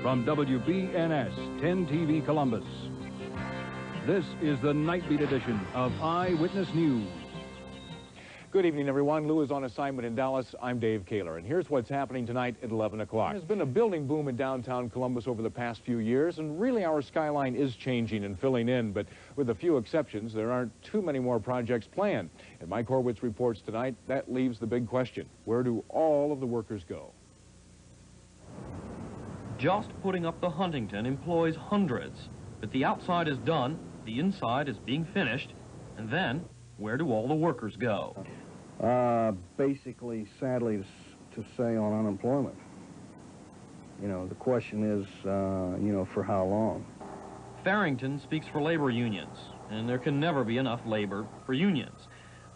from WBNS 10 TV Columbus. This is the Night Beat edition of Eyewitness News. Good evening, everyone. Lou is on assignment in Dallas. I'm Dave Kaler, and here's what's happening tonight at 11 o'clock. There's been a building boom in downtown Columbus over the past few years, and really our skyline is changing and filling in, but with a few exceptions, there aren't too many more projects planned. And Mike Horwitz reports tonight that leaves the big question. Where do all of the workers go? Just putting up the Huntington employs hundreds, but the outside is done, the inside is being finished, and then where do all the workers go? Basically, sadly to say, on unemployment. You know, the question is, you know, for how long? Farrington speaks for labor unions, and there can never be enough labor for unions.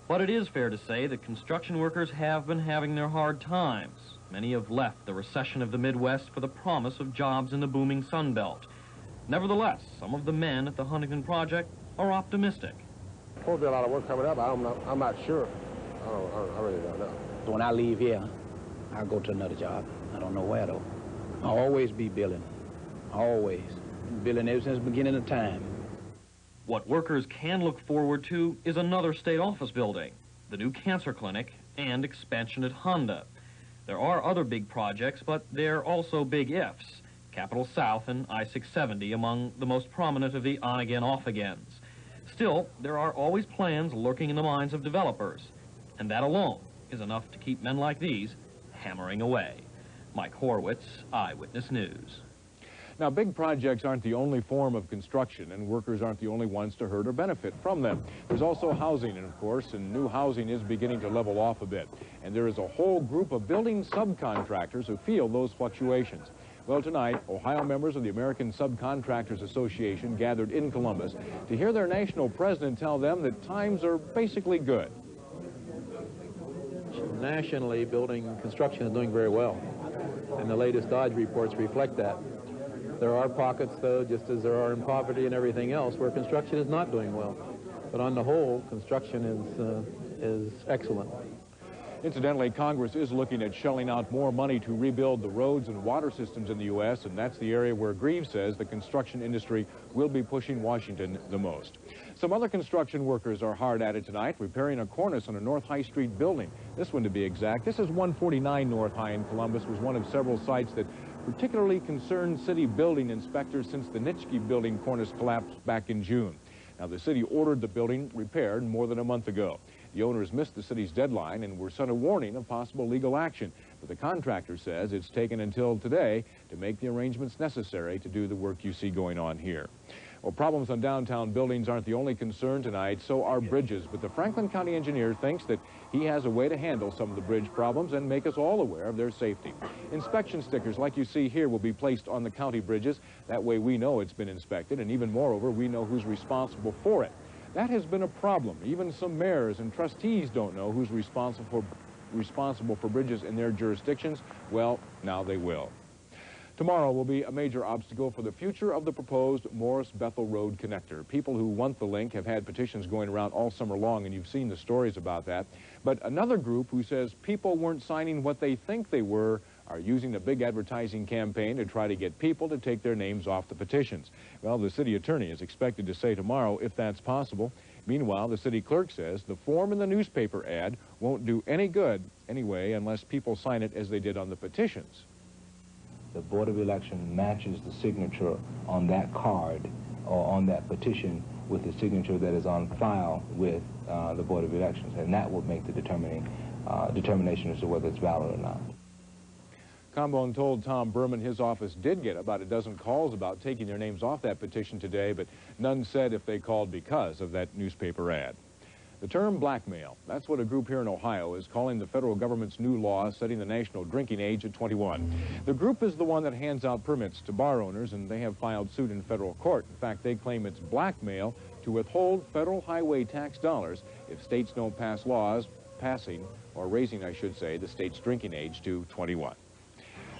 But it is fair to say that construction workers have been having their hard times. Many have left the recession of the Midwest for the promise of jobs in the booming Sun Belt. Nevertheless, some of the men at the Huntington project are optimistic. There'll be a lot of work coming up. I'm not sure. I really don't know. When I leave here, I'll go to another job. I don't know where, though. I'll always be billing. Always. Billing ever since the beginning of time. What workers can look forward to is another state office building, the new cancer clinic, and expansion at Honda. There are other big projects, but they're also big ifs. Capitol South and I-670 among the most prominent of the on-again, off-agains. Still, there are always plans lurking in the minds of developers, and that alone is enough to keep men like these hammering away. Mike Horwitz, Eyewitness News. Now, big projects aren't the only form of construction, and workers aren't the only ones to hurt or benefit from them. There's also housing, and of course, and new housing is beginning to level off a bit. And there is a whole group of building subcontractors who feel those fluctuations. Well, tonight, Ohio members of the American Subcontractors Association gathered in Columbus to hear their national president tell them that times are basically good. Nationally, building construction is doing very well, and the latest Dodge reports reflect that. There are pockets, though, just as there are in poverty and everything else, where construction is not doing well. But on the whole, construction is excellent. Incidentally, Congress is looking at shelling out more money to rebuild the roads and water systems in the U.S., and that's the area where Greaves says the construction industry will be pushing Washington the most. Some other construction workers are hard at it tonight, repairing a cornice on a North High Street building. This one, to be exact. This is 149 North High in Columbus, was one of several sites that particularly concerned city building inspectors since the Nitschke building cornice collapsed back in June. Now, the city ordered the building repaired more than a month ago. The owners missed the city's deadline and were sent a warning of possible legal action. But the contractor says it's taken until today to make the arrangements necessary to do the work you see going on here. Well, problems on downtown buildings aren't the only concern tonight, so are bridges. But the Franklin County engineer thinks that he has a way to handle some of the bridge problems and make us all aware of their safety. Inspection stickers like you see here will be placed on the county bridges. That way we know it's been inspected, and even moreover, we know who's responsible for it. That has been a problem. Even some mayors and trustees don't know who's responsible for bridges in their jurisdictions. Well, now they will. Tomorrow will be a major obstacle for the future of the proposed Morris-Bethel Road connector. People who want the link have had petitions going around all summer long, and you've seen the stories about that. But another group who says people weren't signing what they think they were are using a big advertising campaign to try to get people to take their names off the petitions. Well, the city attorney is expected to say tomorrow if that's possible. Meanwhile, the city clerk says the form in the newspaper ad won't do any good anyway unless people sign it as they did on the petitions. The Board of Election matches the signature on that card or on that petition with the signature that is on file with the Board of Elections, and that will make the determination as to whether it's valid or not. Combone told Tom Berman his office did get about a dozen calls about taking their names off that petition today, but none said if they called because of that newspaper ad. The term blackmail, that's what a group here in Ohio is calling the federal government's new law setting the national drinking age at 21. The group is the one that hands out permits to bar owners, and they have filed suit in federal court. In fact, they claim it's blackmail to withhold federal highway tax dollars if states don't pass laws passing, or raising, I should say, the state's drinking age to 21.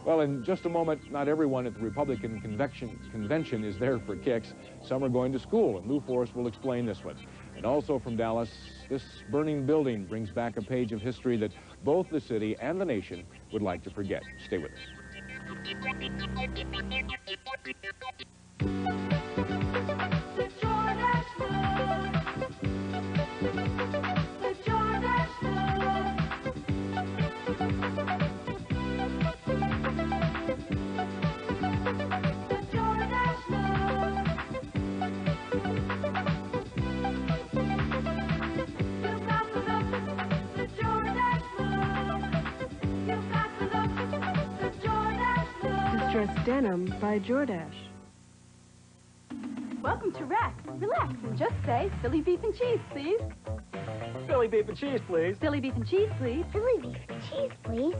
Well, in just a moment, not everyone at the Republican convention is there for kicks. Some are going to school, and Lou Forrest will explain this one. And also from Dallas, this burning building brings back a page of history that both the city and the nation would like to forget. Stay with us. Distressed Denim by Jordache. Welcome to Rack. Relax and just say Philly beef and cheese, please. Philly beef and cheese, please. Philly beef and cheese, please. Philly beef and cheese, please.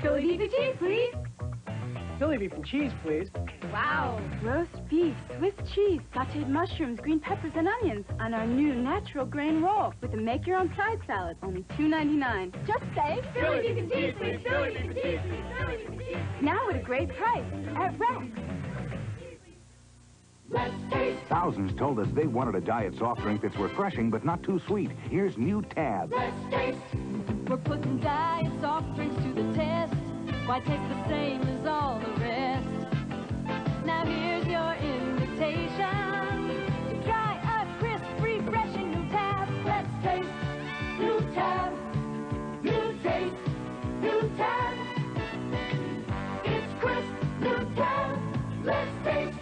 Philly beef and cheese, please. Philly beef and cheese, please. Wow. Roast beef, Swiss cheese, sauteed mushrooms, green peppers, and onions on our new natural grain roll with a make-your-own side salad, only $2.99. Just say Philly beef and cheese, please. Philly beef and cheese, please. Philly beef and cheese. Now at a great price at Rack. Let's taste. Thousands told us they wanted a diet soft drink that's refreshing but not too sweet. Here's new Tab. Let's taste. We're putting diet soft drinks to the test. Why take the same as all the rest? Now here's your invitation to try a crisp, refreshing new Tab. Let's taste. New Tab. New taste. New Tab. It's crisp. New Tab. Let's taste.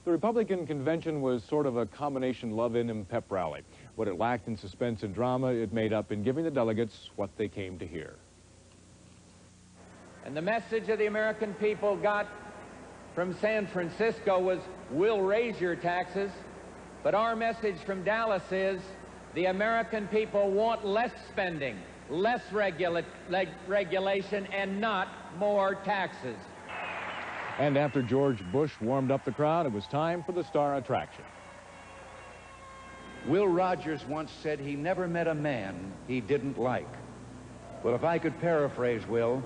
The Republican convention was sort of a combination love-in and pep rally. What it lacked in suspense and drama, it made up in giving the delegates what they came to hear. And the message of the American people got from San Francisco was, we'll raise your taxes. But our message from Dallas is, the American people want less spending, less regulation, and not more taxes. And after George Bush warmed up the crowd, it was time for the star attraction. Will Rogers once said he never met a man he didn't like. Well, if I could paraphrase Will,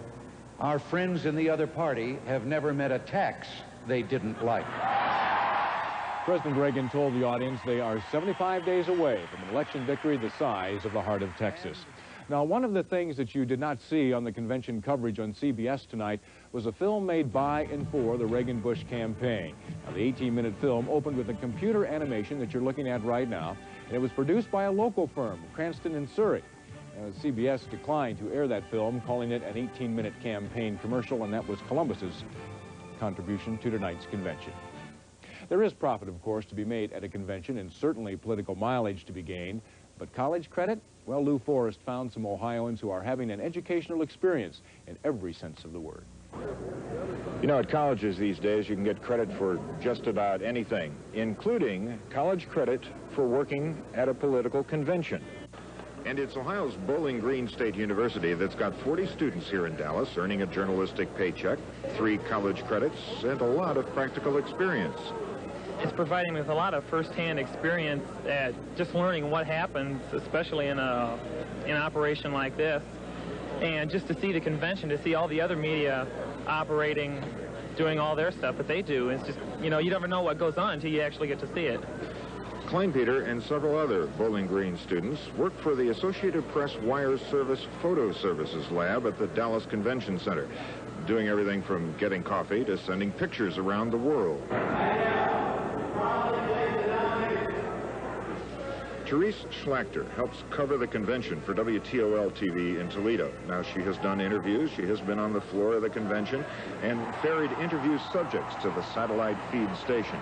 our friends in the other party have never met a tax they didn't like. President Reagan told the audience they are 75 days away from an election victory the size of the heart of Texas. Now, one of the things that you did not see on the convention coverage on CBS tonight was a film made by and for the Reagan-Bush campaign. Now, the 18-minute film opened with a computer animation that you're looking at right now, and it was produced by a local firm, Cranston in Surrey. CBS declined to air that film, calling it an 18-minute campaign commercial, and that was Columbus's contribution to tonight's convention. There is profit, of course, to be made at a convention, and certainly political mileage to be gained. But college credit? Well, Lou Forrest found some Ohioans who are having an educational experience in every sense of the word. You know, at colleges these days, you can get credit for just about anything, including college credit for working at a political convention. And it's Ohio's Bowling Green State University that's got 40 students here in Dallas earning a journalistic paycheck, 3 college credits, and a lot of practical experience. It's providing with a lot of first-hand experience at just learning what happens, especially in an operation like this. And just to see the convention, to see all the other media operating, doing all their stuff that they do, it's just, you know, you never know what goes on until you actually get to see it. Kleinpeter and several other Bowling Green students work for the Associated Press Wire Service Photo Services Lab at the Dallas Convention Center, doing everything from getting coffee to sending pictures around the world. Therese Schlachter helps cover the convention for WTOL-TV in Toledo. Now, she has done interviews, she has been on the floor of the convention, and ferried interview subjects to the satellite feed station.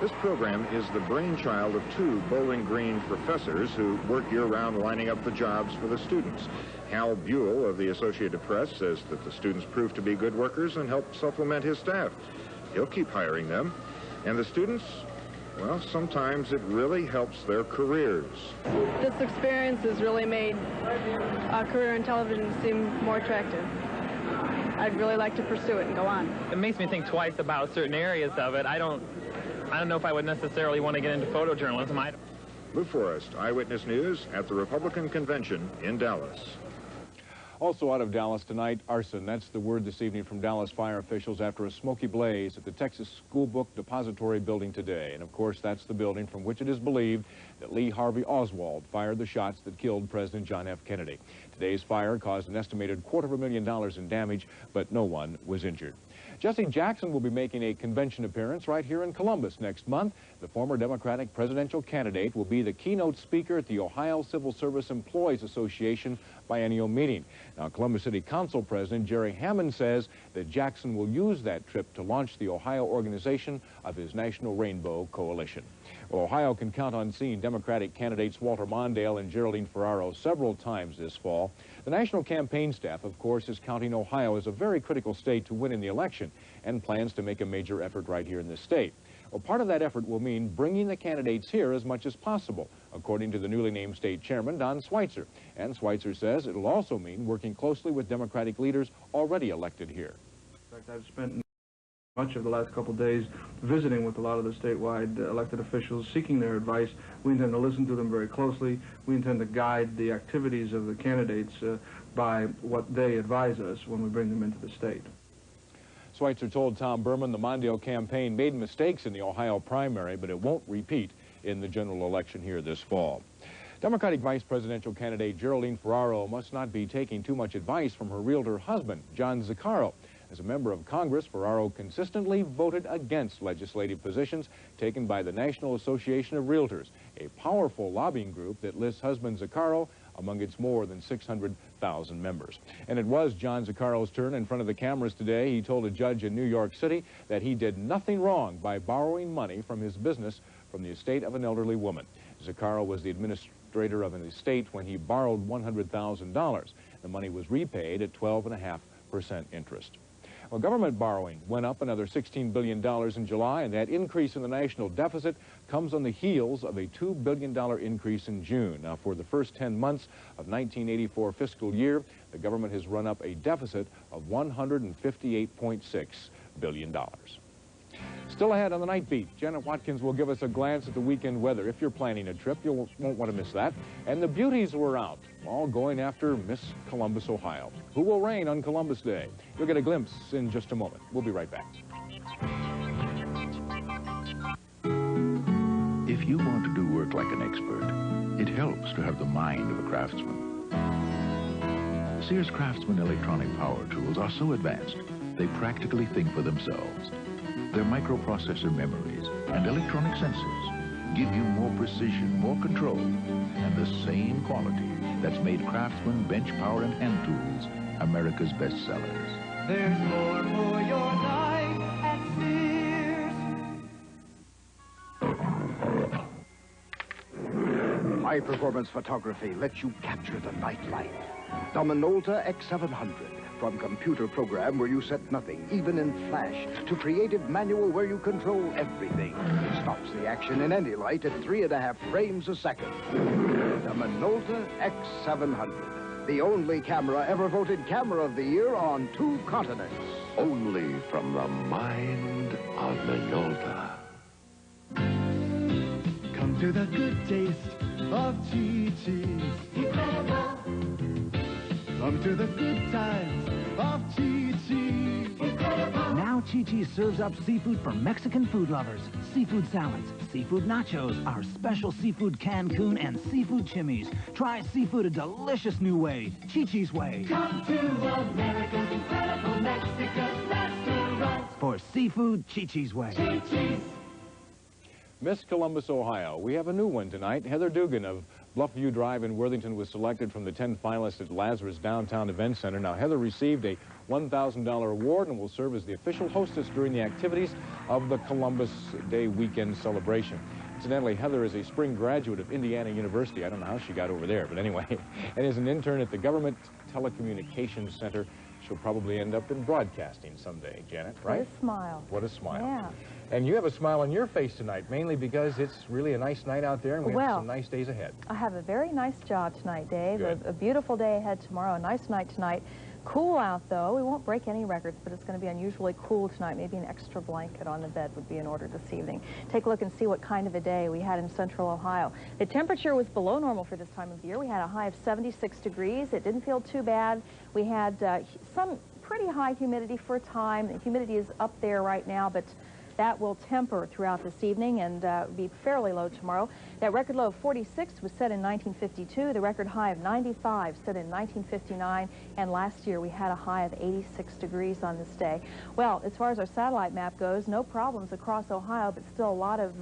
This program is the brainchild of 2 Bowling Green professors who work year-round lining up the jobs for the students. Hal Buell of the Associated Press says that the students prove to be good workers and help supplement his staff. He'll keep hiring them. And the students, well, sometimes it really helps their careers. This experience has really made a career in television seem more attractive. I'd really like to pursue it and go on. It makes me think twice about certain areas of it. I don't know if I would necessarily want to get into photojournalism. Lou Forrest, Eyewitness News at the Republican Convention in Dallas. Also out of Dallas tonight, arson. That's the word this evening from Dallas fire officials after a smoky blaze at the Texas School Book Depository building today. And of course, that's the building from which it is believed that Lee Harvey Oswald fired the shots that killed President John F. Kennedy. Today's fire caused an estimated $250,000 in damage, but no one was injured. Jesse Jackson will be making a convention appearance right here in Columbus next month. The former Democratic presidential candidate will be the keynote speaker at the Ohio Civil Service Employees Association biennial meeting. Now, Columbus City Council President Jerry Hammond says that Jackson will use that trip to launch the Ohio organization of his National Rainbow Coalition. Well, Ohio can count on seeing Democratic candidates Walter Mondale and Geraldine Ferraro several times this fall. The national campaign staff, of course, is counting Ohio as a very critical state to win in the election and plans to make a major effort right here in this state. Well, part of that effort will mean bringing the candidates here as much as possible, according to the newly named state chairman, Don Schweitzer. And Schweitzer says it'll also mean working closely with Democratic leaders already elected here. In fact, I've spent much of the last couple of days visiting with a lot of the statewide elected officials, seeking their advice. We intend to listen to them very closely. We intend to guide the activities of the candidates by what they advise us when we bring them into the state. Schweitzer told Tom Berman the Mondale campaign made mistakes in the Ohio primary, but it won't repeat in the general election here this fall. Democratic vice presidential candidate Geraldine Ferraro must not be taking too much advice from her realtor husband, John Zaccaro. As a member of Congress, Ferraro consistently voted against legislative positions taken by the National Association of Realtors, a powerful lobbying group that lists husband Zaccaro among its more than 600,000 members. And it was John Zaccaro's turn in front of the cameras today. He told a judge in New York City that he did nothing wrong by borrowing money from his business from the estate of an elderly woman. Zaccaro was the administrator of an estate when he borrowed $100,000. The money was repaid at 12.5% interest. Well, government borrowing went up another $16 billion in July, and that increase in the national deficit comes on the heels of a $2 billion increase in June. Now, for the first 10 months of 1984 fiscal year, the government has run up a deficit of $158.6 billion. Still ahead on the Night Beat, Janet Watkins will give us a glance at the weekend weather. If you're planning a trip, you won't want to miss that. And the beauties were out, all going after Miss Columbus, Ohio. Who will reign on Columbus Day? You'll get a glimpse in just a moment. We'll be right back. If you want to do work like an expert, it helps to have the mind of a craftsman. Sears Craftsman electronic power tools are so advanced, they practically think for themselves. Their microprocessor memories and electronic sensors give you more precision, more control, and the same quality that's made Craftsman bench power and hand tools America's best sellers. There's more for your life at Sears. High-performance photography lets you capture the nightlife. The Minolta X700. From computer program where you set nothing, even in flash, to creative manual where you control everything. Stops the action in any light at 3.5 frames a second. The Minolta X700. The only camera ever voted Camera of the Year on 2 continents. Only from the mind of Minolta. Come to the good taste of Chi-Chi's. Incredible. Come to the good times of Chi-Chi's. Incredible. Now Chi-Chi's serves up seafood for Mexican food lovers. Seafood salads, seafood nachos, our special seafood Cancun, and seafood chimneys. Try seafood a delicious new way, Chi-Chi's way. Come to America's incredible Mexican restaurant. For seafood, Chi-Chi's way. Chi-Chi's. Miss Columbus, Ohio. We have a new one tonight. Heather Dugan of Bluffview Drive in Worthington was selected from the 10 finalists at Lazarus Downtown Event Center. Now, Heather received a $1,000 award and will serve as the official hostess during the activities of the Columbus Day weekend celebration. Incidentally, Heather is a spring graduate of Indiana University. I don't know how she got over there, but anyway, and is an intern at the Government Telecommunications Center. She'll probably end up in broadcasting someday, Janet, right? What a smile. What a smile. Yeah. And you have a smile on your face tonight, mainly because it's really a nice night out there and we have some nice days ahead. I have a very nice job tonight, Dave. Good. A beautiful day ahead tomorrow, a nice night tonight. Cool out, though. We won't break any records, but it's going to be unusually cool tonight. Maybe an extra blanket on the bed would be in order this evening. Take a look and see what kind of a day we had in central Ohio. The temperature was below normal for this time of year. We had a high of 76 degrees. It didn't feel too bad. We had some pretty high humidity for a time. The humidity is up there right now, but That will temper throughout this evening and be fairly low tomorrow. That record low of 46 was set in 1952. The record high of 95 set in 1959. And last year we had a high of 86 degrees on this day. Well, as far as our satellite map goes, no problems across Ohio, but still a lot of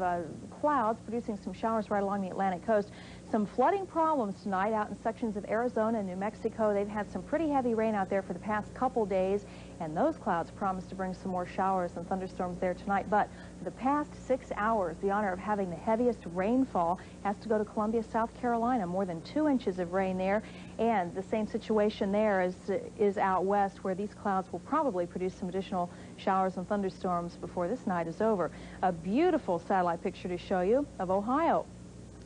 clouds producing some showers right along the Atlantic coast. Some flooding problems tonight out in sections of Arizona and New Mexico. They've had some pretty heavy rain out there for the past couple days, and those clouds promise to bring some more showers and thunderstorms there tonight. But for the past 6 hours, the honor of having the heaviest rainfall has to go to Columbia, South Carolina. More than 2 inches of rain there, and the same situation there is out west, where these clouds will probably produce some additional showers and thunderstorms before this night is over. A beautiful satellite picture to show you of Ohio.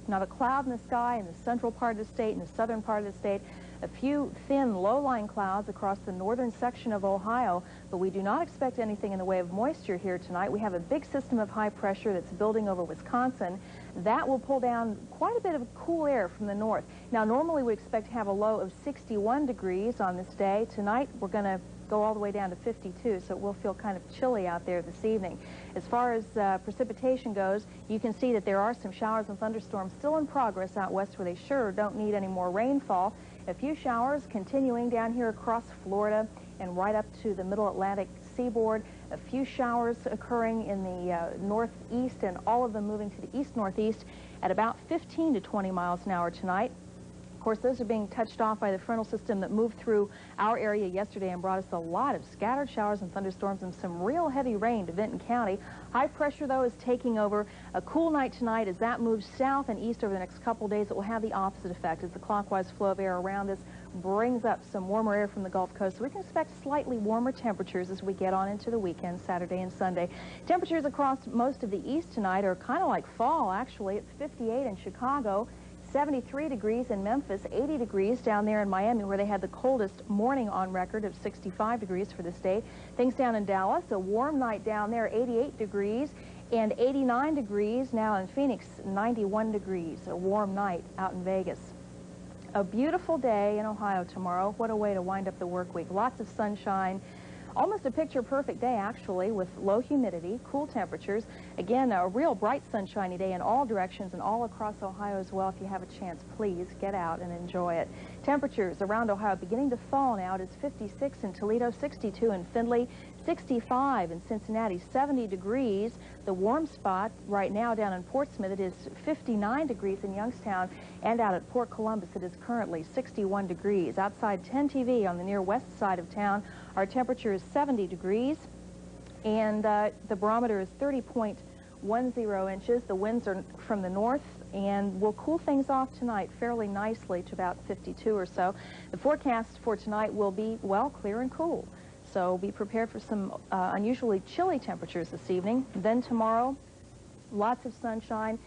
Not a cloud in the sky in the central part of the state and the southern part of the state. A few thin, low-lying clouds across the northern section of Ohio, but we do not expect anything in the way of moisture here tonight. We have a big system of high pressure that's building over Wisconsin. That will pull down quite a bit of cool air from the north. Now, normally we expect to have a low of 61 degrees on this day. Tonight, we're going to go all the way down to 52, so it will feel kind of chilly out there this evening. As far as precipitation goes, you can see that there are some showers and thunderstorms still in progress out west, where they sure don't need any more rainfall. A few showers continuing down here across Florida and right up to the middle Atlantic seaboard. A few showers occurring in the northeast, and all of them moving to the east-northeast at about 15 to 20 miles an hour tonight. Of course, those are being touched off by the frontal system that moved through our area yesterday and brought us a lot of scattered showers and thunderstorms and some real heavy rain to Benton County. High pressure, though, is taking over. A cool night tonight. As that moves south and east over the next couple days, it will have the opposite effect as the clockwise flow of air around us brings up some warmer air from the Gulf Coast. So we can expect slightly warmer temperatures as we get on into the weekend, Saturday and Sunday. Temperatures across most of the east tonight are kind of like fall, actually. It's 58 in Chicago. 73 degrees in Memphis, 80 degrees down there in Miami, where they had the coldest morning on record of 65 degrees for this day. Things down in Dallas, a warm night down there, 88 degrees, and 89 degrees now in Phoenix, 91 degrees, a warm night out in Vegas. A beautiful day in Ohio tomorrow. What a way to wind up the work week. Lots of sunshine. Almost a picture-perfect day, actually, with low humidity, cool temperatures. Again, a real bright, sunshiny day in all directions and all across Ohio as well. If you have a chance, please get out and enjoy it. Temperatures around Ohio beginning to fall now. It is 56 in Toledo, 62 in Findlay, 65 in Cincinnati, 70 degrees. The warm spot right now down in Portsmouth, it is 59 degrees in Youngstown, and out at Port Columbus, it is currently 61 degrees. Outside 10 TV on the near west side of town, our temperature is 70 degrees, and the barometer is 30.10 inches. The winds are from the north, and will cool things off tonight fairly nicely to about 52 or so. The forecast for tonight will be, well, clear and cool. So be prepared for some unusually chilly temperatures this evening. Then tomorrow, lots of sunshine.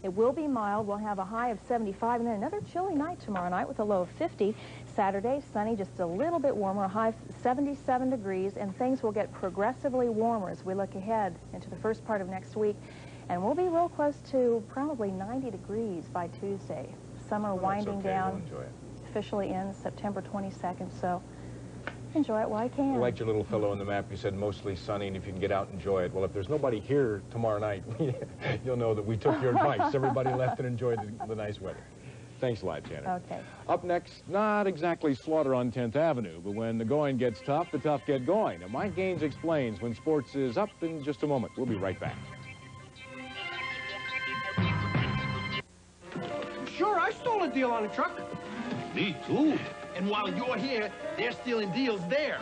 It will be mild. We'll have a high of 75, and then another chilly night tomorrow night with a low of 50. Saturday, sunny, just a little bit warmer, a high of 77 degrees, and things will get progressively warmer as we look ahead into the first part of next week. And we'll be real close to probably 90 degrees by Tuesday. Summer winding down. Officially ends September 22nd, so enjoy it while you can. I liked your little fellow on the map. You said mostly sunny, and if you can get out and enjoy it. Well, if there's nobody here tomorrow night, you'll know that we took your advice. Everybody left and enjoyed the nice weather. Thanks a lot, Janet. Okay. Up next, not exactly slaughter on 10th Avenue, but when the going gets tough, the tough get going. And Mike Gaines explains when sports is up in just a moment. We'll be right back. Sure, I stole a deal on a truck. Me too. And while you're here, they're stealing deals there.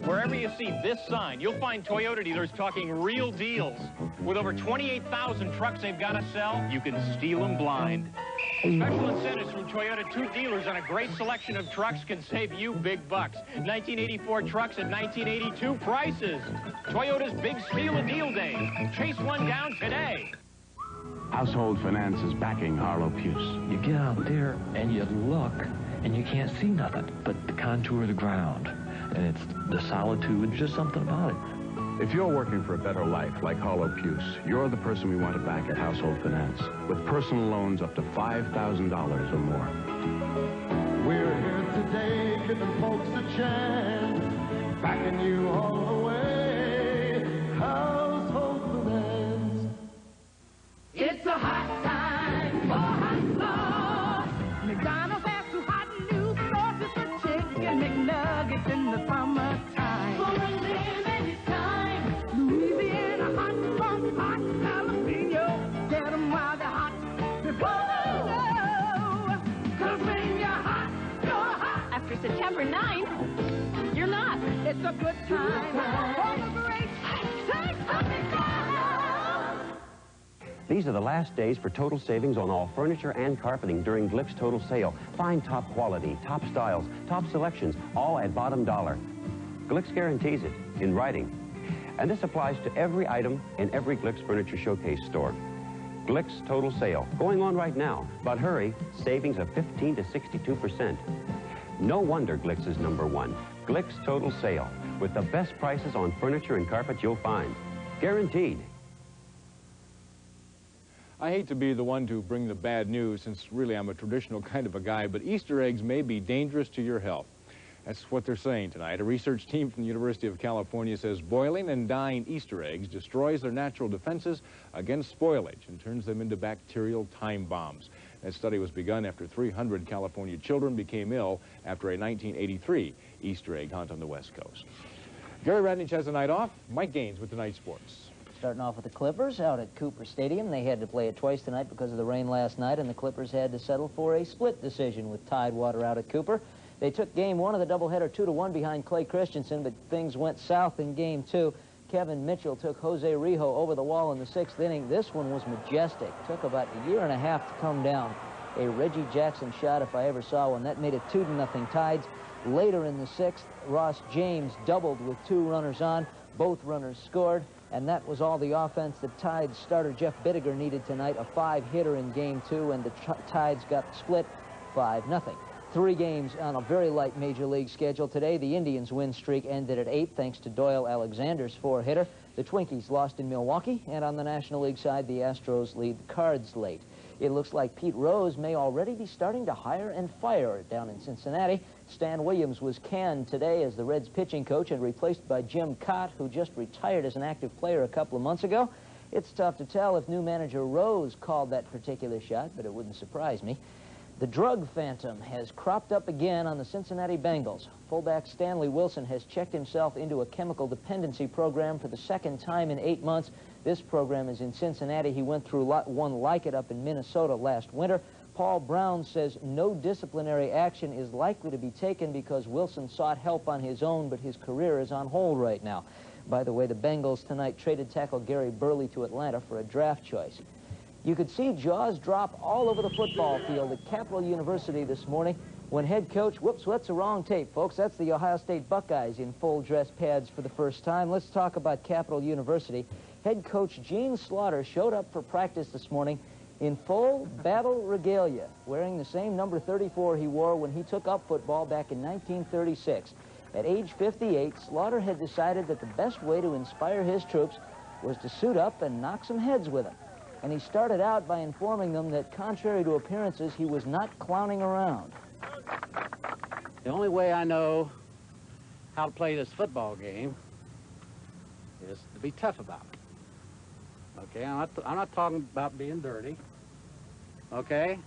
Wherever you see this sign, you'll find Toyota dealers talking real deals. With over 28,000 trucks they've got to sell, you can steal them blind. Special incentives from Toyota 2 dealers on a great selection of trucks can save you big bucks. 1984 trucks at 1982 prices. Toyota's Big Steal a Deal Day. Chase one down today. Household Finance is backing Harlow Puce. You get out there and you look and you can't see nothing but the contour of the ground. And it's the solitude, just something about it. If you're working for a better life like Harlow Puce, you're the person we want to back at Household Finance with personal loans up to $5,000 or more. We're here today giving folks a chance, backing you all the way. after September 9th, you're not. It's a good time. For the great take something now. These are the last days for total savings on all furniture and carpeting during Glick's total sale. Find top quality, top styles, top selections, all at bottom dollar. Glick's guarantees it in writing. And this applies to every item in every Glick's Furniture Showcase store. Glick's total sale, going on right now. But hurry, savings of 15 to 62%. No wonder Glick's is #1. Glick's total sale, with the best prices on furniture and carpet you'll find. Guaranteed. I hate to be the one to bring the bad news, since really I'm a traditional kind of a guy, but Easter eggs may be dangerous to your health. That's what they're saying tonight. A research team from the University of California says boiling and dyeing Easter eggs destroys their natural defenses against spoilage and turns them into bacterial time bombs. That study was begun after 300 California children became ill after a 1983 Easter egg hunt on the West Coast. Gary Radnich has the night off. Mike Gaines with tonight's sports. Starting off with the Clippers out at Cooper Stadium. They had to play it twice tonight because of the rain last night, and the Clippers had to settle for a split decision with Tidewater out at Cooper. They took game one of the doubleheader 2-1 behind Clay Christensen, but things went south in game two. Kevin Mitchell took Jose Rijo over the wall in the 6th inning. This one was majestic. Took about a year and a half to come down. A Reggie Jackson shot, if I ever saw one. That made it 2-0 Tides. Later in the 6th, Ross James doubled with 2 runners on. Both runners scored, and that was all the offense that Tides starter Jeff Bittiger needed tonight. A 5-hitter in game two, and the Tides got the split 5-0. 3 games on a very light Major League schedule today. The Indians' win streak ended at 8 thanks to Doyle Alexander's 4-hitter. The Twinkies lost in Milwaukee, and on the National League side, the Astros lead the Cards late. It looks like Pete Rose may already be starting to hire and fire down in Cincinnati. Stan Williams was canned today as the Reds pitching coach and replaced by Jim Cott, who just retired as an active player a couple of months ago. It's tough to tell if new manager Rose called that particular shot, but it wouldn't surprise me. The drug phantom has cropped up again on the Cincinnati Bengals. Fullback Stanley Wilson has checked himself into a chemical dependency program for the 2nd time in 8 months. This program is in Cincinnati. He went through one like it up in Minnesota last winter. Paul Brown says no disciplinary action is likely to be taken because Wilson sought help on his own, but his career is on hold right now. By the way, the Bengals tonight traded tackle Gary Burley to Atlanta for a draft choice. You could see jaws drop all over the football field at Capital University this morning when head coach, whoops, that's the wrong tape, folks. That's the Ohio State Buckeyes in full dress pads for the first time. Let's talk about Capital University. Head coach Gene Slaughter showed up for practice this morning in full battle regalia, wearing the same number 34 he wore when he took up football back in 1936. At age 58, Slaughter had decided that the best way to inspire his troops was to suit up and knock some heads with him. And he started out by informing them that, contrary to appearances, he was not clowning around. The only way I know how to play this football game is to be tough about it. Okay, I'm not talking about being dirty. Okay?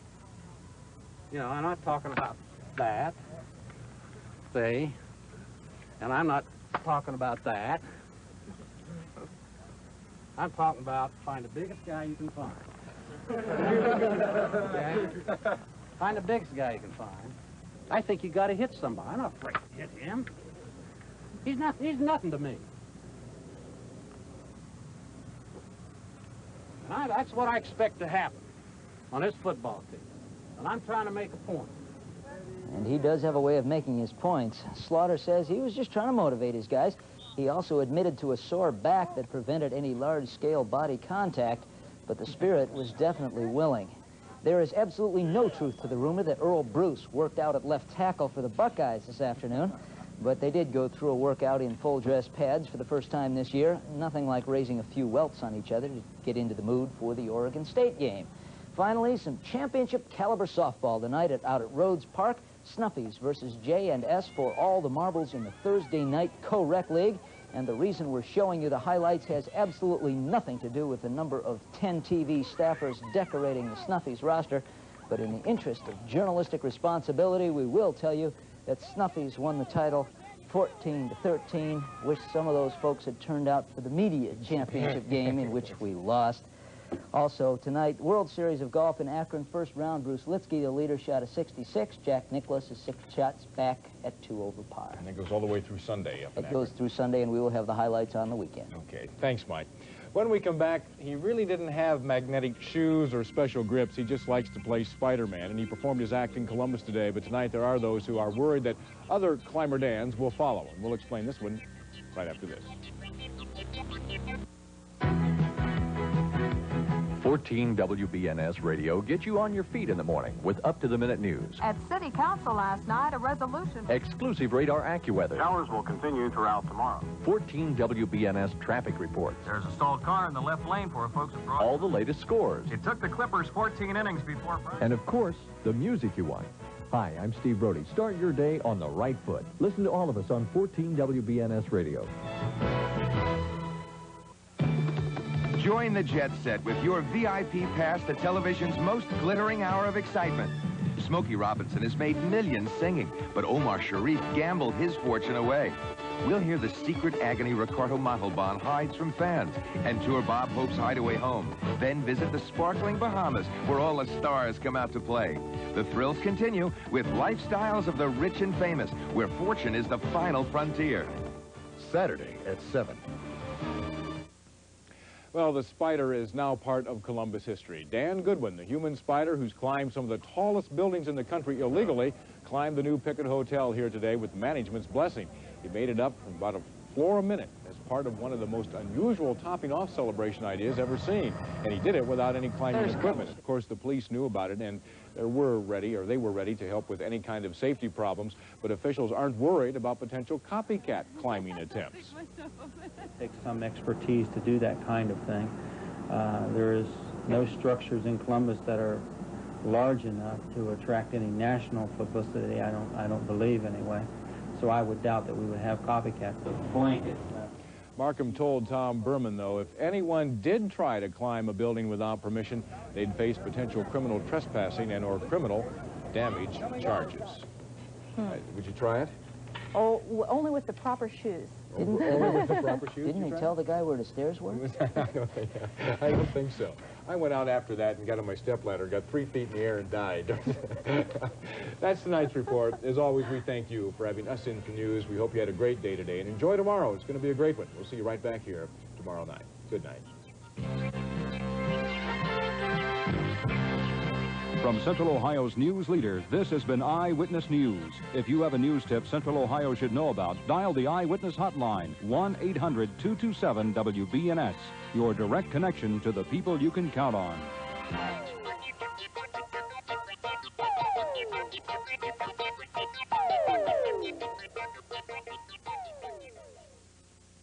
You know, I'm not talking about that. See? And I'm not talking about that. I'm talking about find the biggest guy you can find. Okay? Find the biggest guy you can find. I think you got to hit somebody. I'm not afraid to hit him. He's nothing to me. And that's what I expect to happen on this football team. And I'm trying to make a point. And he does have a way of making his points. Slaughter says he was just trying to motivate his guys. He also admitted to a sore back that prevented any large-scale body contact, but the spirit was definitely willing. There is absolutely no truth to the rumor that Earl Bruce worked out at left tackle for the Buckeyes this afternoon, but they did go through a workout in full dress pads for the first time this year. Nothing like raising a few welts on each other to get into the mood for the Oregon State game. Finally, some championship caliber softball tonight out at Rhodes Park. Snuffies versus J&S for all the marbles in the Thursday night Co-Rec League. And the reason we're showing you the highlights has absolutely nothing to do with the number of 10 TV staffers decorating the Snuffies roster. But in the interest of journalistic responsibility, we will tell you that Snuffies won the title 14-13. Wish some of those folks had turned out for the media championship game in which we lost. Also tonight, World Series of Golf in Akron, first round. Bruce Litsky, the leader, shot a 66. Jack Nicklaus is 6 shots back at 2 over par. And it goes all the way through Sunday up in It goes through Sunday, and we will have the highlights on the weekend. Okay, thanks, Mike. When we come back, he really didn't have magnetic shoes or special grips. He just likes to play Spider-Man, and he performed his act in Columbus today. But tonight there are those who are worried that other Climber Dans will follow, and we'll explain this one right after this. 14 WBNS Radio gets you on your feet in the morning with up-to-the-minute news. At City Council last night, a resolution... Exclusive radar AccuWeather. Showers will continue throughout tomorrow. 14 WBNS traffic reports. There's a stalled car in the left lane for folks abroad. All the latest scores. It took the Clippers 14 innings before... And of course, the music you want. Hi, I'm Steve Brody. Start your day on the right foot. Listen to all of us on 14 WBNS Radio. Join the jet set with your VIP pass to television's most glittering hour of excitement. Smokey Robinson has made millions singing, but Omar Sharif gambled his fortune away. We'll hear the secret agony Ricardo Montalban hides from fans and tour Bob Hope's hideaway home. Then visit the sparkling Bahamas, where all the stars come out to play. The thrills continue with Lifestyles of the Rich and Famous, where fortune is the final frontier. Saturday at 7. Well, the spider is now part of Columbus history. Dan Goodwin, the human spider who's climbed some of the tallest buildings in the country illegally, climbed the new Pickett Hotel here today with management's blessing. He made it up from about a floor a minute as part of one of the most unusual topping-off celebration ideas ever seen. And he did it without any climbing equipment. Of course, the police knew about it, and they were ready to help with any kind of safety problems, but officials aren't worried about potential copycat climbing attempts. It takes some expertise to do that kind of thing. There is no structures in Columbus that are large enough to attract any national publicity, I don't believe anyway. So I would doubt that we would have copycats. Blanket. Markham told Tom Berman, though, if anyone did try to climb a building without permission, they'd face potential criminal trespassing and or criminal damage charges. Would you try it? Oh, only with the proper shoes. Only with the proper shoes? Didn't they tell the guy where the stairs were? I don't think so. I went out after that and got on my stepladder, got 3 feet in the air and died. That's tonight's report. As always, we thank you for having us in for news. We hope you had a great day today, and enjoy tomorrow. It's going to be a great one. We'll see you right back here tomorrow night. Good night. From Central Ohio's news leader, this has been Eyewitness News. If you have a news tip Central Ohio should know about, dial the Eyewitness hotline, 1-800-227-WBNS, your direct connection to the people you can count on.